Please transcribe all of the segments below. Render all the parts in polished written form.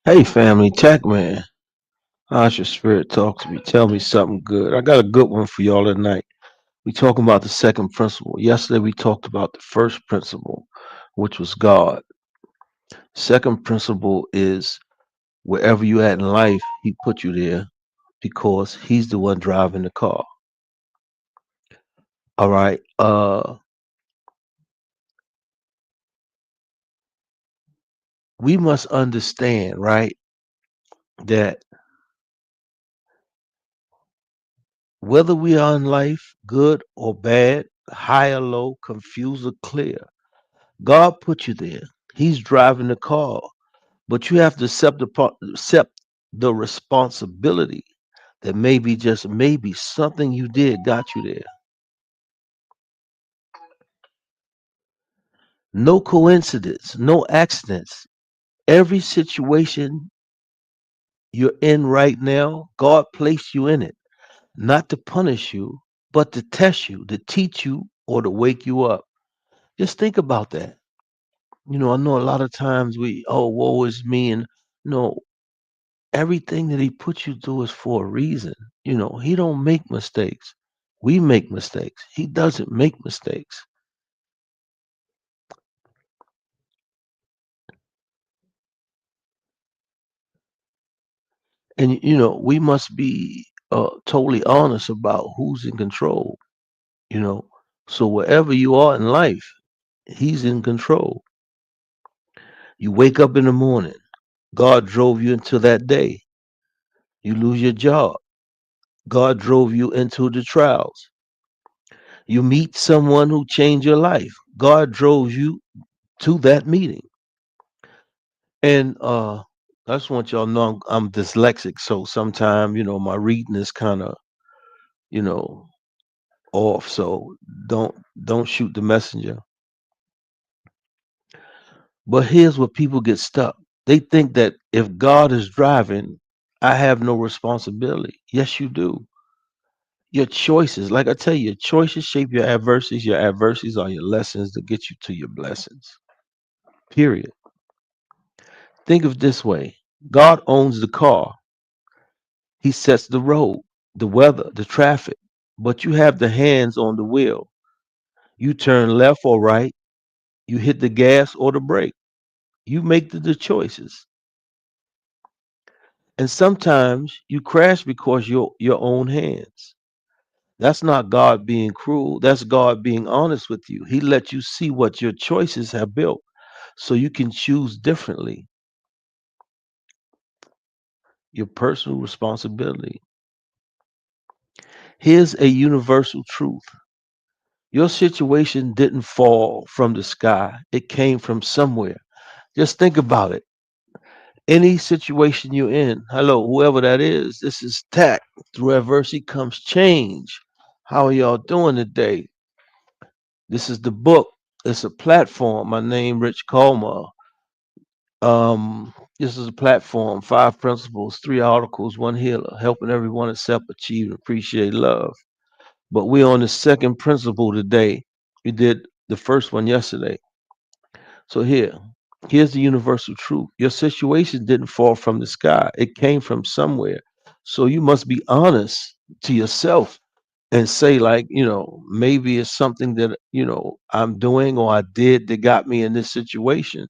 Hey family, Tacc man, how's your spirit? Talk to me. Tell me something good. I got a good one for y'all tonight. We talking about the second principle. Yesterday we talked about the first principle, which was God. Second principle is wherever you at in life, He put you there because He's the one driving the car. All right. We must understand, right, that whether we are in life, good or bad, high or low, confused or clear, God put you there. He's driving the car, but you have to accept the responsibility that maybe just maybe something you did got you there. No coincidence, no accidents. Every situation you're in right now, God placed you in it, not to punish you, but to test you, to teach you, or to wake you up. Just think about that. I know a lot of times woe is me, and no, everything that he puts you through is for a reason. He don't make mistakes. We make mistakes. He doesn't make mistakes. And we must be totally honest about who's in control. You know, so wherever you are in life, he's in control. You wake up in the morning. God drove you into that day. You lose your job. God drove you into the trials. You meet someone who changed your life. God drove you to that meeting. And I just want y'all to know I'm dyslexic, so sometimes my reading is kind of you know off. So don't don't shoot the messenger. But here's where people get stuck. They think that if God is driving, I have no responsibility. Yes, you do. Your choices, like I tell you, your choices shape your adversities. Your adversities are your lessons to get you to your blessings. Period. Think of it this way: God owns the car. He sets the road, the weather, the traffic, but you have the hands on the wheel. You turn left or right, you hit the gas or the brake. You make the choices. And sometimes you crash because your own hands. That's not God being cruel. That's God being honest with you. He let you see what your choices have built so you can choose differently. Your personal responsibility. Here's a universal truth. Your situation didn't fall from the sky. It came from somewhere. Just think about it. Any situation you're in, hello, whoever that is, this is Tac. Through adversity comes change. How are y'all doing today? This is the book. It's a platform. My name, Rich Colmer. This is a platform. 5 principles, 3 articles, one healer, helping everyone accept, achieve, and appreciate love. But we're on the second principle today. We did the first one yesterday. So here's the universal truth. Your situation didn't fall from the sky. It came from somewhere. So you must be honest to yourself and say, like, maybe it's something that, I'm doing or I did that got me in this situation.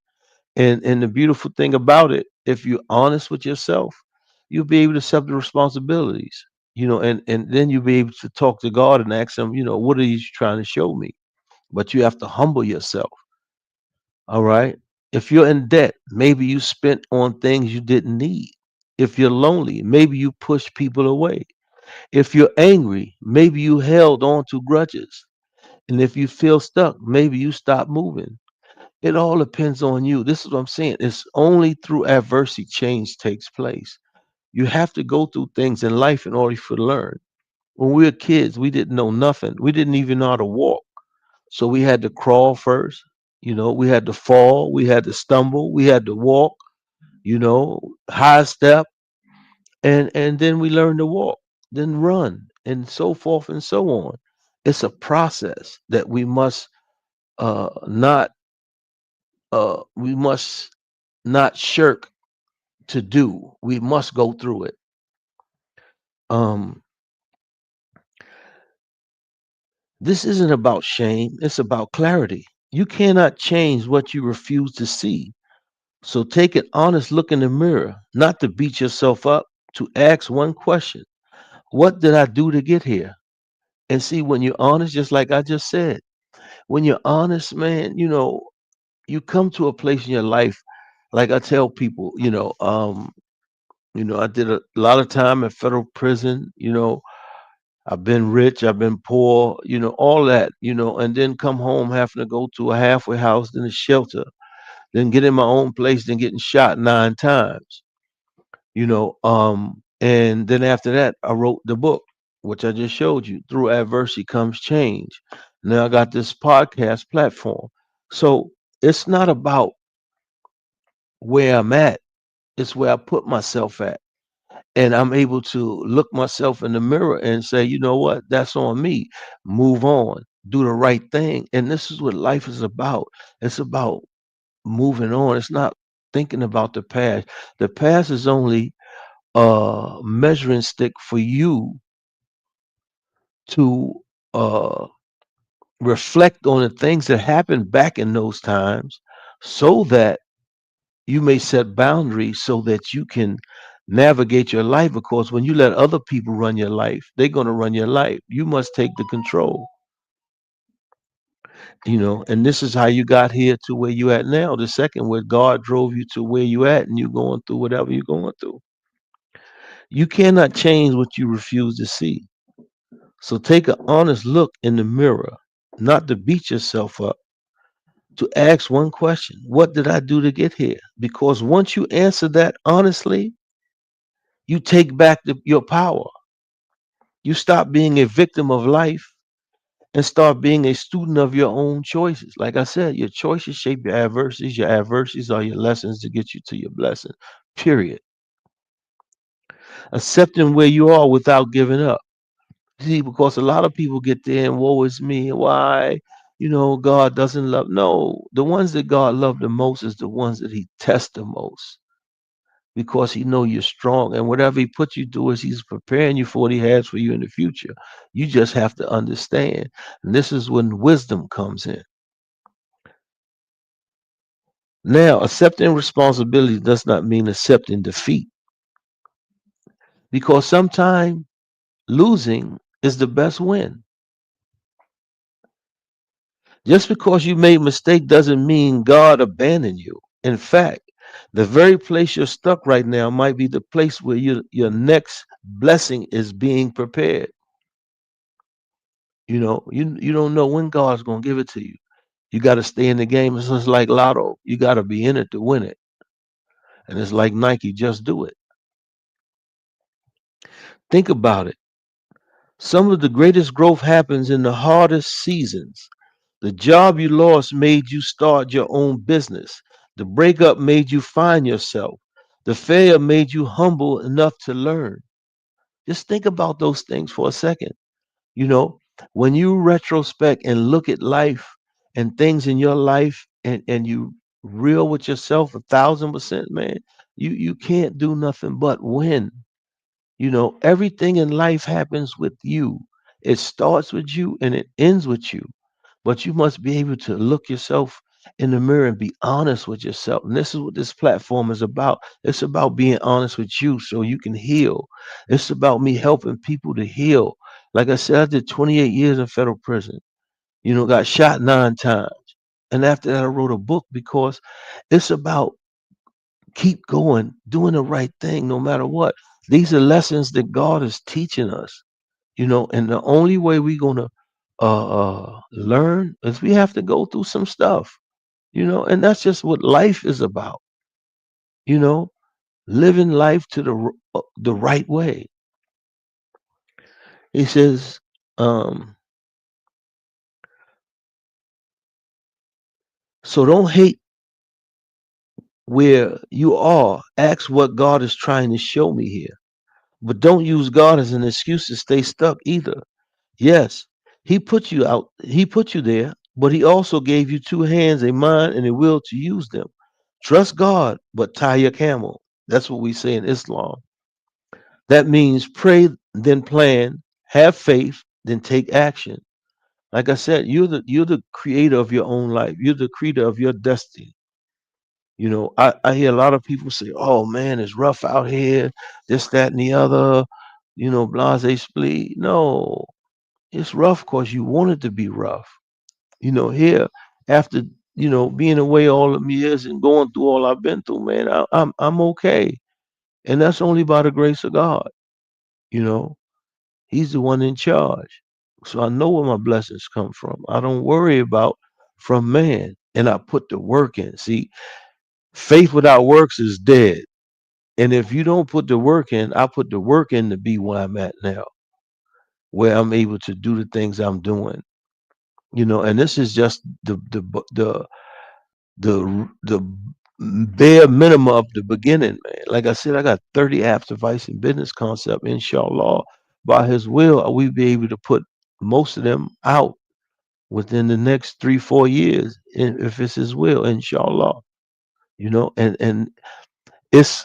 And the beautiful thing about it, if you're honest with yourself, you'll be able to accept the responsibilities. And then you'll be able to talk to God and ask him, what are you trying to show me? But you have to humble yourself. All right. If you're in debt, maybe you spent on things you didn't need. If you're lonely, maybe you pushed people away. If you're angry, maybe you held on to grudges. And if you feel stuck, maybe you stop moving. It all depends on you. This is what I'm saying. It's only through adversity change takes place. You have to go through things in life in order to learn. When we were kids, we didn't know nothing. We didn't even know how to walk. So we had to crawl first. We had to fall, we had to stumble, we had to walk, high step, and then we learned to walk, then run, and so forth and so on. It's a process that not we must not shirk to do. We must go through it. Um, this isn't about shame, it's about clarity. You cannot change what you refuse to see. So take an honest look in the mirror, not to beat yourself up, to ask one question: what did I do to get here? And see, when you're honest, just like I just said, when you're honest, man, you come to a place in your life, like I tell people, I did a lot of time in federal prison, I've been rich, I've been poor, all that, and then come home having to go to a halfway house, then a shelter, then get in my own place, then getting shot 9 times, and then after that, I wrote the book, which I just showed you. Through adversity comes change. Now I got this podcast platform. So it's not about where I'm at, it's where I put myself at. And I'm able to look myself in the mirror and say, you know what, that's on me. Move on, do the right thing. And this is what life is about. It's about moving on. It's not thinking about the past. The past is only a measuring stick for you to reflect on the things that happened back in those times so that you may set boundaries so that you can navigate your life, because when you let other people run your life, they're going to run your life. You must take the control, and this is how you got here to where you at now. The second, where God drove you to where you at, and you going through whatever you're going through. You cannot change what you refuse to see. So take an honest look in the mirror, not to beat yourself up, to ask one question: what did I do to get here? Because once you answer that honestly, you take back your power. You stop being a victim of life and start being a student of your own choices. Like I said, your choices shape your adversities. Your adversities are your lessons to get you to your blessing. Period. Accepting where you are without giving up. See, because a lot of people get there and woe is me. Why? God doesn't love. No, the ones that God loved the most is the ones that He tests the most, because He know you're strong, and whatever He puts you through is He's preparing you for what He has for you in the future. You just have to understand, and this is when wisdom comes in. Now, accepting responsibility does not mean accepting defeat, because sometimes losing is the best win. Just because you made a mistake doesn't mean God abandoned you. In fact, the very place you're stuck right now might be the place where your next blessing is being prepared. You don't know when God's gonna give it to you. You got to stay in the game. It's just like lotto. You got to be in it to win it. And it's like Nike, just do it. Think about it. Some of the greatest growth happens in the hardest seasons. The job you lost made you start your own business. The breakup made you find yourself. The failure made you humble enough to learn. Just think about those things for a second. You know, when you retrospect and look at life and things in your life, and you real with yourself 1,000%, man, you can't do nothing but win. Everything in life happens with you. It starts with you and it ends with you. But you must be able to look yourself in the mirror and be honest with yourself. And this is what this platform is about. It's about being honest with you so you can heal. It's about me helping people to heal. Like I said, I did 28 years in federal prison. Got shot 9 times. And after that, I wrote a book because it's about keep going, doing the right thing no matter what. These are lessons that God is teaching us, and the only way we're going to learn is we have to go through some stuff, and that's just what life is about, you know, living life to the right way. He says, um, so don't hate where you are. Ask what God is trying to show me here. But don't use God as an excuse to stay stuck either. Yes, he put you there, but he also gave you two hands, a mind, and a will to use them. Trust God, but tie your camel. That's what we say in Islam. That means pray, then plan, have faith, then take action. Like I said, you're the creator of your own life. You're the creator of your destiny. I hear a lot of people say, "Oh man, it's rough out here. This, that, and the other." Blase splee. No, it's rough because you want it to be rough. Here after being away all them years and going through all I've been through, man, I'm okay, and that's only by the grace of God. You know, He's the one in charge, so I know where my blessings come from. I don't worry about from man, and I put the work in. See, faith without works is dead. And if you don't put the work in, I put the work in to be where I'm at now, where I'm able to do the things I'm doing. And this is just the bare minimum of the beginning, man. Like I said, I got 30 apps, advice, and business concept. Inshallah, by His will, we be able to put most of them out within the next 3-4 years, if it's His will, inshallah. And it's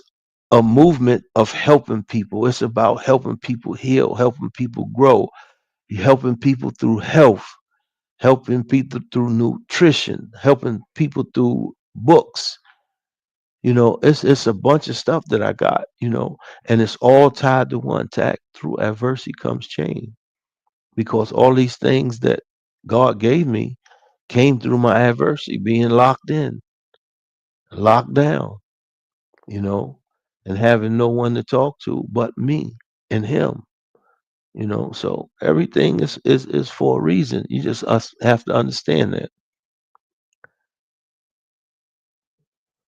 a movement of helping people. It's about helping people heal, helping people grow, helping people through health, helping people through nutrition, helping people through books. It's a bunch of stuff that I got, and it's all tied to one tack. Through adversity comes change. Because all these things that God gave me came through my adversity, being locked in, locked down, you know, and having no one to talk to but me and him. So everything is for a reason. You just have to understand that.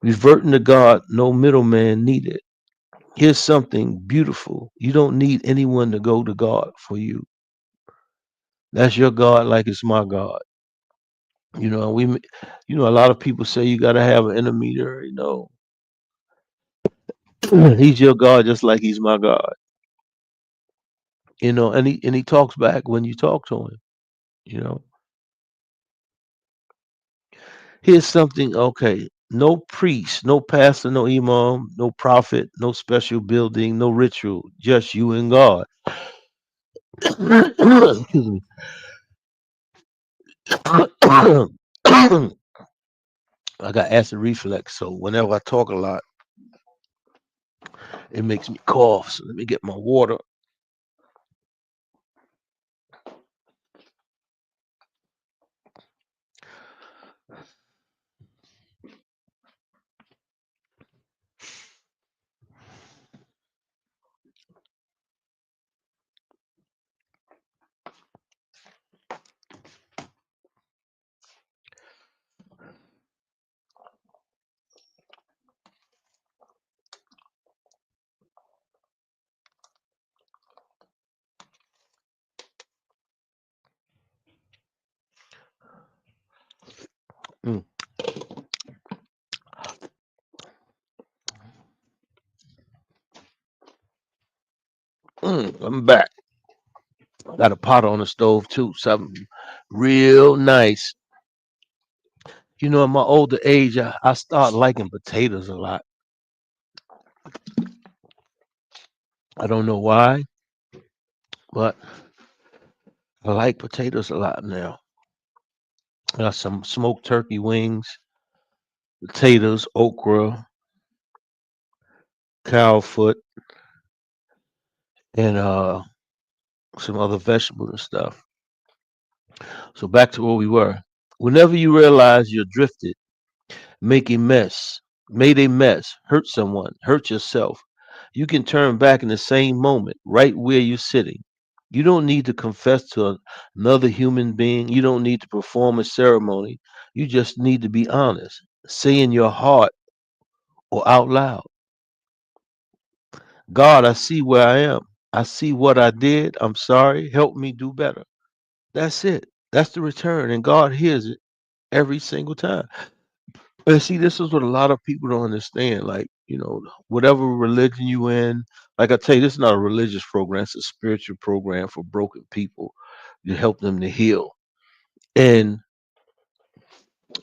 Reverting to God, no middleman needed. Here's something beautiful. You don't need anyone to go to God for you. That's your God, like it's my God. A lot of people say you got to have an intermediary. He's your God, just like He's my God. And he talks back when you talk to him. You know, Here's something. Okay, no priest, no pastor, no imam, no prophet, no special building, no ritual, just you and God. Excuse me. I got acid reflux, so whenever I talk a lot, it makes me cough. So let me get my water. Mm, I'm back. Got a pot on the stove too, something real nice. In my older age, I start liking potatoes a lot. I don't know why, but I like potatoes a lot now. I got some smoked turkey wings, potatoes, okra, cow foot, and some other vegetables and stuff. So back to where we were. Whenever you realize you're drifted, make a mess, made a mess, hurt someone, hurt yourself, you can turn back in the same moment, right where you're sitting. You don't need to confess to another human being. You don't need to perform a ceremony. You just need to be honest. Say in your heart or out loud, God, I see where I am. I see what I did. I'm sorry. Help me do better. That's it. That's the return. And God hears it every single time. And see, this is what a lot of people don't understand. Like, whatever religion you in, like I tell you, this is not a religious program, it's a spiritual program for broken people to help them to heal. And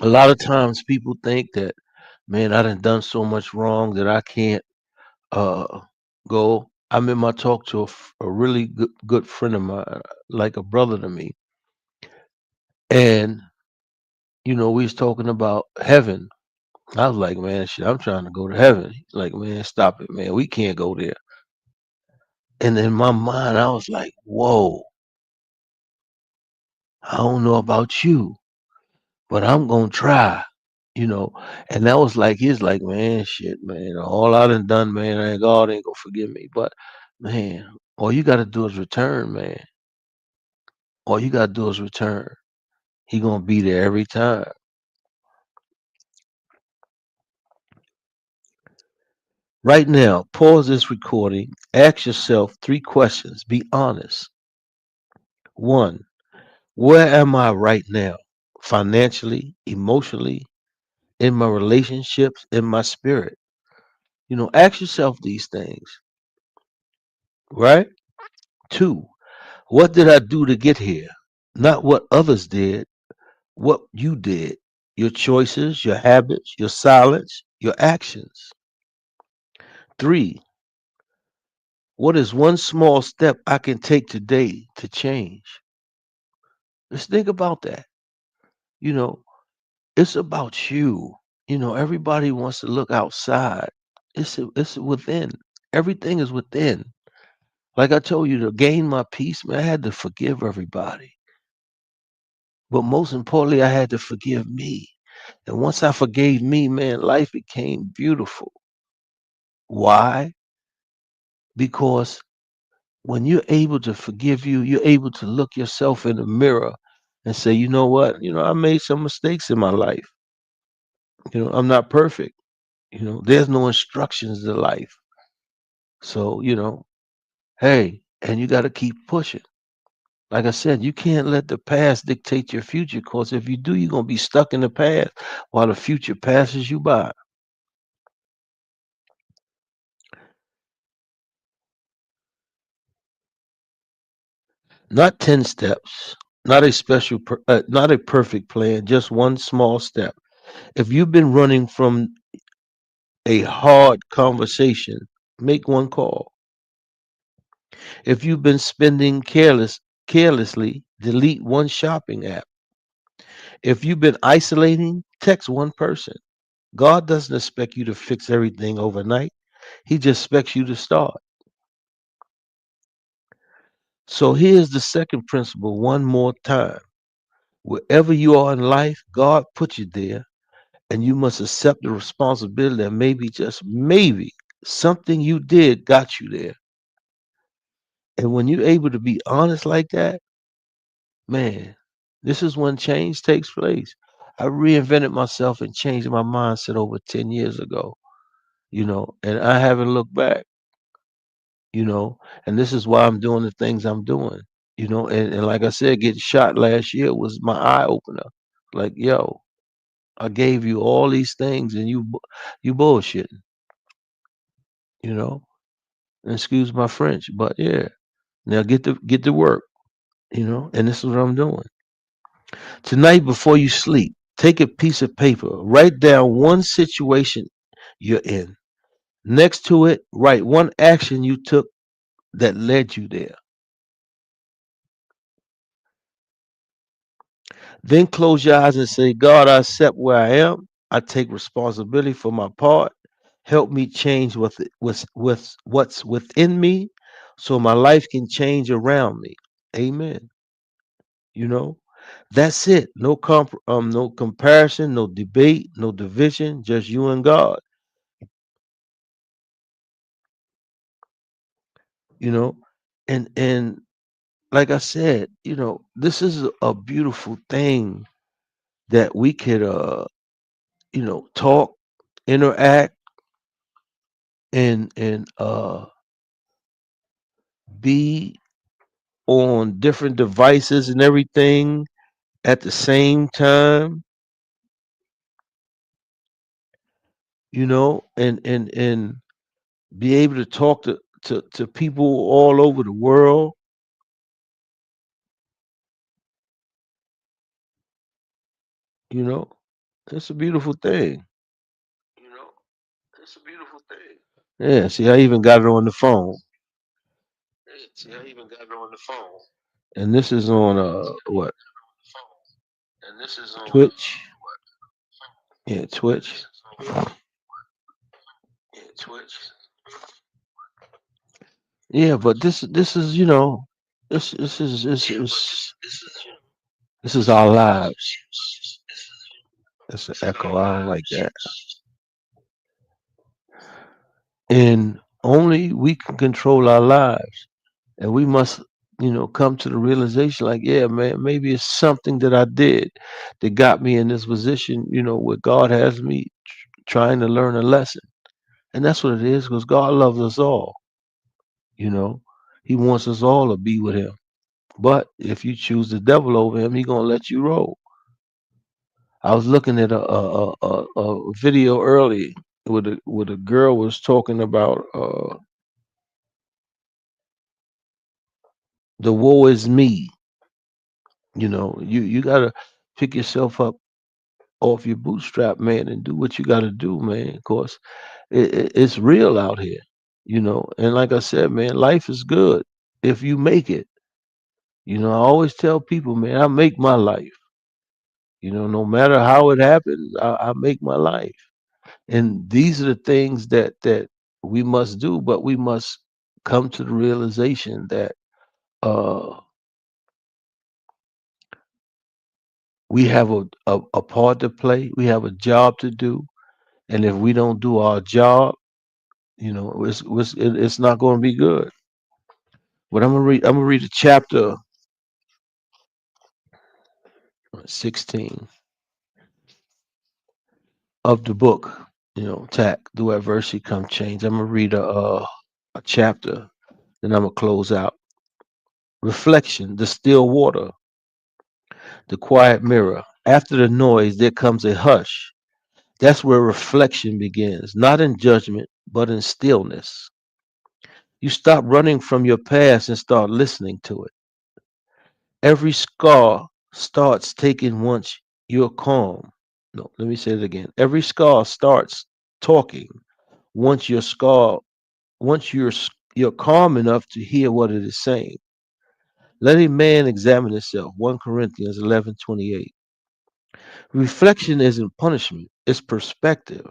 a lot of times people think that, man, I done so much wrong that I can't. uh go. I remember I talked to a really good friend of mine, like a brother to me, and we was talking about heaven. I was like, man, shit, I'm trying to go to heaven. He's like, man, stop it, man. We can't go there. And in my mind, I was like, whoa, I don't know about you, but I'm gonna try, you know. And that was like he's like, man, shit, man, all I done, man, God ain't gonna forgive me. But man, all you gotta do is return, man. All you gotta do is return. He gonna be there every time. Right now, pause this recording. Ask yourself 3 questions. Be honest. One, where am I right now? Financially, emotionally, in my relationships, in my spirit. Ask yourself these things, right? Two, what did I do to get here? Not what others did, what you did. Your choices, your habits, your silence, your actions. Three, what is one small step I can take today to change? Let's think about that. You know, it's about you. Everybody wants to look outside. It's within. Everything is within. Like I told you, to gain my peace, man, I had to forgive everybody. But most importantly, I had to forgive me. And once I forgave me, man, life became beautiful. Why? Because when you're able to forgive you, you're able to look yourself in the mirror and say, you know what? I made some mistakes in my life. I'm not perfect. There's no instructions to life. So, hey, and you got to keep pushing. Like I said, you can't let the past dictate your future because if you do, you're going to be stuck in the past while the future passes you by. Not 10 steps, not a not a perfect plan, just one small step. If you've been running from a hard conversation, make one call. If you've been spending carelessly, delete one shopping app. If you've been isolating, text one person. God doesn't expect you to fix everything overnight. He just expects you to start. So here's the second principle one more time. Wherever you are in life, God put you there, and you must accept the responsibility that maybe, just maybe, something you did got you there. And when you're able to be honest like that, man, this is when change takes place. I reinvented myself and changed my mindset over 10 years ago, and I haven't looked back, you know, and this is why I'm doing the things I'm doing, and like I said, getting shot last year was my eye opener. Like, yo, I gave you all these things and you bullshitting, you know. And excuse my French, but yeah. Now get to work, and this is what I'm doing. Tonight before you sleep, take a piece of paper, write down one situation you're in. Next to it, write one action you took that led you there. Then close your eyes and say, God, I accept where I am. I take responsibility for my part. Help me change what's within me so my life can change around me. Amen. You know, that's it. No comparison, no debate, no division, just you and God. You know, and like I said, this is a beautiful thing that we could talk, interact, and be on different devices and everything at the same time, and be able to talk to people all over the world. you know it's a beautiful thing. you know It's a beautiful thing. Yeah, see, I even got it on the phone. Yeah, see, I even got it on the phone. And this is on what? And this is on Twitch. Yeah, Twitch. Yeah, Twitch. Yeah, but this is this is our lives. That's an echo. I don't like that. And only we can control our lives. And we must, come to the realization like, yeah, man, maybe it's something that I did that got me in this position, where God has me trying to learn a lesson. And that's what it is because God loves us all, you know. He wants us all to be with him. But if you choose the devil over him, he gonna let you roll. I was looking at a video early where the girl was talking about the woe is me. You gotta pick yourself up off your bootstrap, man, and do what you gotta do, man. Of course, it's real out here, And like I said, man, life is good if you make it. I always tell people, man, I make my life. No matter how it happens, I make my life. And these are the things that we must do, but we must come to the realization that uh, we have a part to play. We have a job to do, and if we don't do our job, it's not going to be good. But I'm gonna read a chapter 16 of the book. Tack, do adversity come change. I'm gonna read a chapter, then I'm gonna close out. Reflection, the still water, the quiet mirror. After the noise, there comes a hush. That's where reflection begins, not in judgment, but in stillness. You stop running from your past and start listening to it. Every scar starts taking once you're calm. No, let me say it again. Every scar starts talking once you're calm enough to hear what it is saying. Let a man examine himself. 1 Corinthians 11:28. Reflection isn't punishment, it's perspective.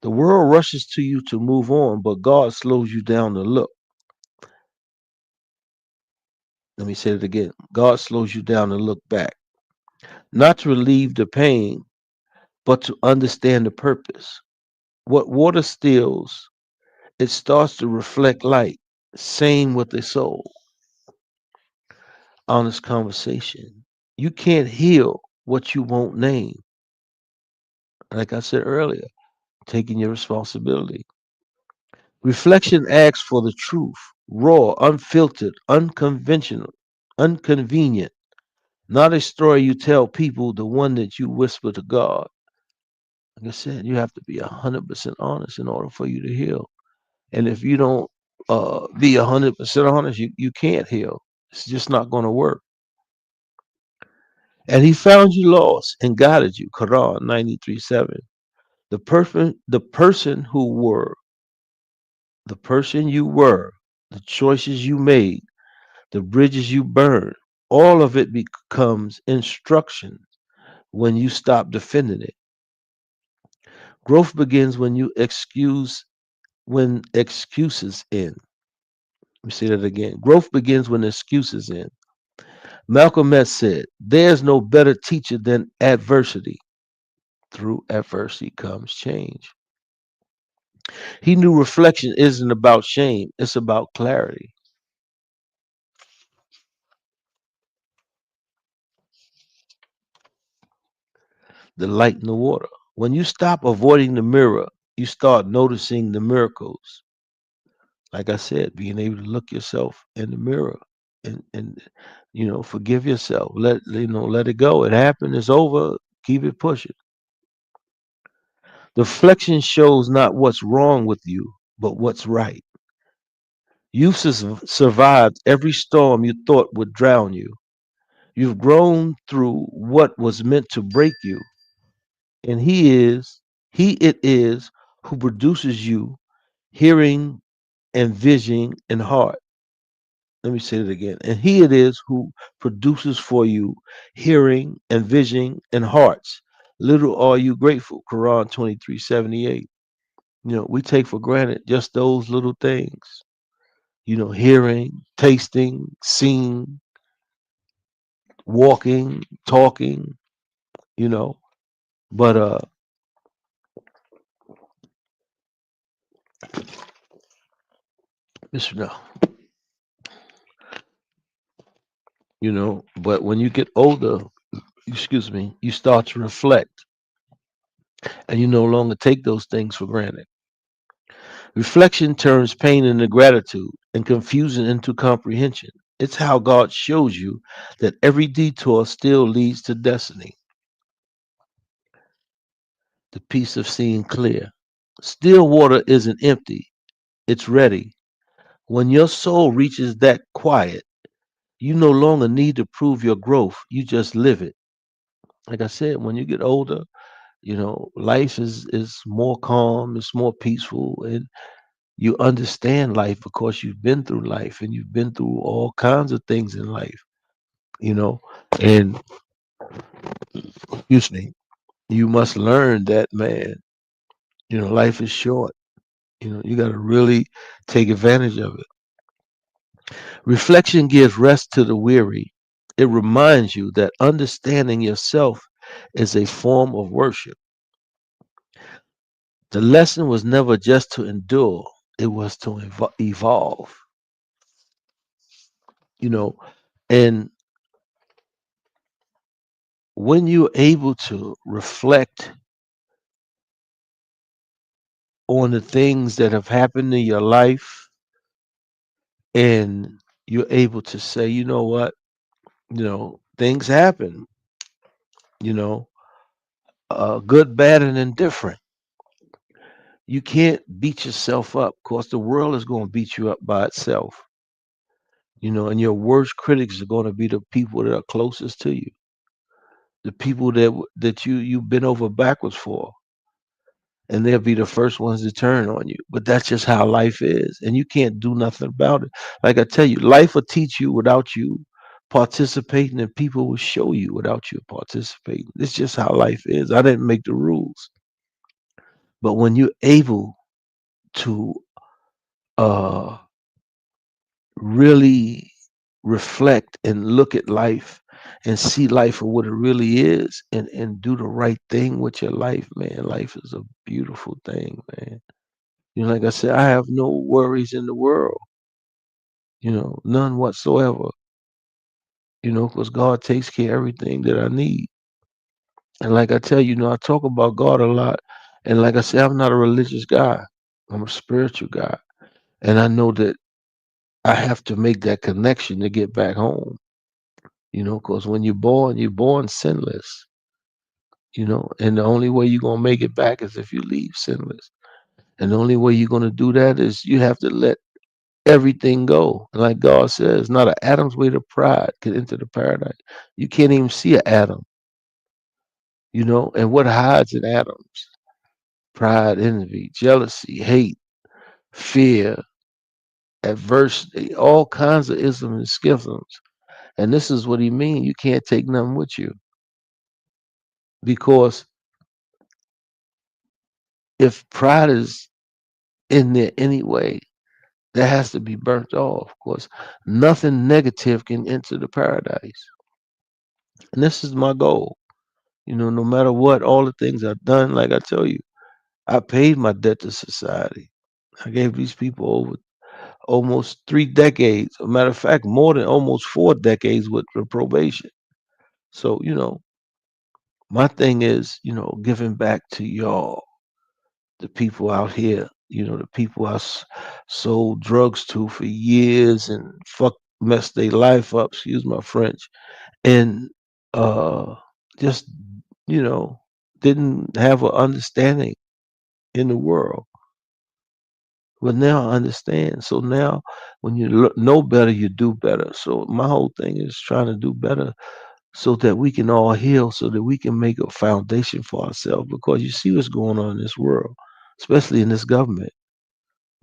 The world rushes to you to move on, but God slows you down to look. Let me say it again. God slows you down to look back, not to relieve the pain, but to understand the purpose. What water steals, it starts to reflect light. Same with the soul. Honest conversation. You can't heal what you won't name. Like I said earlier, taking your responsibility. Reflection asks for the truth, raw, unfiltered, unconventional, unconvenient. Not a story you tell people, the one that you whisper to God. Like I said, you have to be 100% honest in order for you to heal. And if you don't be 100% honest, you can't heal. It's just not going to work. And he found you lost and guided you. Quran 93:7. The person who were, the person you were, the choices you made, the bridges you burned, all of it becomes instruction when you stop defending it. Growth begins when excuses end. Let me say that again. Growth begins when excuses end. Malcolm X said, "There's no better teacher than adversity. Through adversity comes change." He knew reflection isn't about shame, it's about clarity. The light in the water. When you stop avoiding the mirror, you start noticing the miracles. Like I said, being able to look yourself in the mirror and forgive yourself. Let it go. It happened. It's over. Keep it pushing. The reflection shows not what's wrong with you, but what's right. You've survived every storm you thought would drown you. You've grown through what was meant to break you. And he it is who produces you hearing and vision and heart. Let me say it again. And he it is who produces for you hearing and vision and hearts. Little are you grateful. Quran 23:78. We take for granted just those little things. Hearing, tasting, seeing, walking, talking, you know. But listen now, but when you get older, excuse me, you start to reflect and you no longer take those things for granted. Reflection turns pain into gratitude and confusion into comprehension. It's how God shows you that every detour still leads to destiny, the peace of seeing clear. Still water isn't empty, it's ready. When your soul reaches that quiet, you no longer need to prove your growth, you just live it. Like I said, when you get older, life is more calm, it's more peaceful, and you understand life because you've been through life and you've been through all kinds of things in life, you know. And excuse me, you must learn that, man, life is short. You got to really take advantage of it. Reflection gives rest to the weary. It reminds you that understanding yourself is a form of worship. The lesson was never just to endure, it was to evolve, you know. And when you're able to reflect on the things that have happened in your life and you're able to say, you know what, things happen, you know, good, bad, and indifferent. You can't beat yourself up because the world is going to beat you up by itself, and your worst critics are going to be the people that are closest to you, the people that you've been over backwards for, and they'll be the first ones to turn on you. But that's just how life is, and you can't do nothing about it. Like I tell you, life will teach you without you participating, and people will show you without you participating. It's just how life is. I didn't make the rules, but when you're able to uh, really reflect and look at life and see life for what it really is, and do the right thing with your life, man. Life is a beautiful thing, man. Like I said, I have no worries in the world, none whatsoever, because God takes care of everything that I need. And like I tell you, I talk about God a lot. And like I said, I'm not a religious guy, I'm a spiritual guy. And I know that I have to make that connection to get back home, because when you're born sinless, and the only way you're going to make it back is if you leave sinless. And the only way you're going to do that is you have to let everything go. And like God says, not an atom's weight of pride can enter the paradise. You can't even see an atom, and what hides in atoms? Pride, envy, jealousy, hate, fear, adversity, all kinds of isms and schisms. And this is what he means. You can't take nothing with you. Because if pride is in there anyway, that has to be burnt off. Of course, nothing negative can enter the paradise. And this is my goal. No matter what, all the things I've done, like I tell you, I paid my debt to society. I gave these people over almost 3 decades. As a matter of fact, more than almost 4 decades with the probation. So, my thing is, giving back to y'all, the people out here, the people sold drugs to for years and messed their life up, excuse my French, and uh just, you know, didn't have an understanding in the world. But now I understand. So now, when you know better, you do better. So my whole thing is trying to do better so that we can all heal, so that we can make a foundation for ourselves. Because you see what's going on in this world. especially in this government.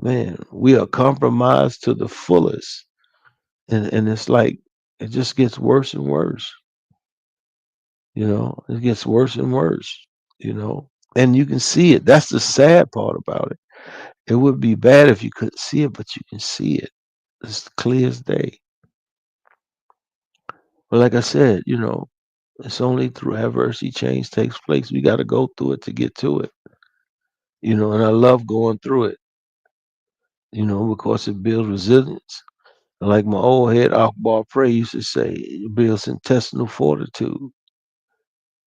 Man, we are compromised to the fullest. And it's like it just gets worse and worse. It gets worse and worse, and you can see it. That's the sad part about it. It would be bad if you couldn't see it, but you can see it. It's clear as day. But like I said, it's only through adversity change takes place. We got to go through it to get to it, and I love going through it, because it builds resilience. Like my old head Akbar Prey used to say, it builds intestinal fortitude,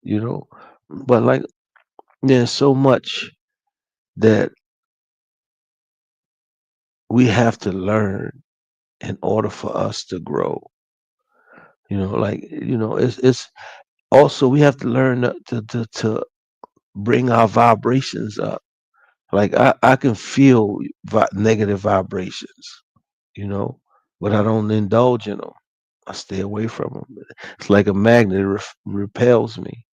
you know. But like there's so much that we have to learn in order for us to grow. It's also we have to learn to bring our vibrations up. Like I can feel negative vibrations, you know, but I don't indulge in them. I stay away from them. It's like a magnet, it repels me,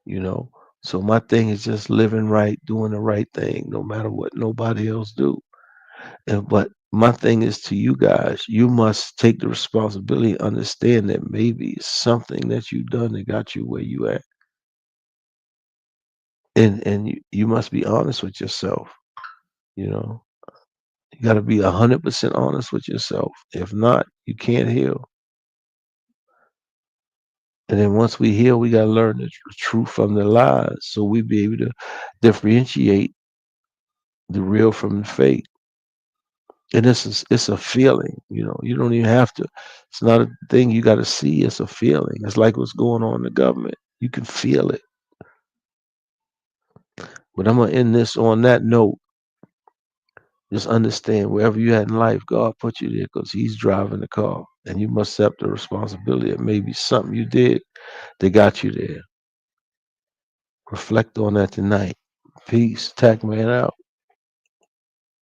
you know. So my thing is just living right, doing the right thing, no matter what nobody else do. But my thing is to you guys, you must take the responsibility, understand that maybe it's something that you've done that got you where you at. And you must be honest with yourself, you know. You gotta be 100% honest with yourself. If not, you can't heal. And then once we heal, we gotta learn the truth from the lies, so we be able to differentiate the real from the fake. And it's a feeling, You don't even have to. It's not a thing you got to see. It's a feeling. It's like what's going on in the government. You can feel it. But I'm gonna end this on that note. Just understand wherever you at in life, God put you there because He's driving the car, and you must accept the responsibility of maybe something you did that got you there. Reflect on that tonight. Peace. Tac man out.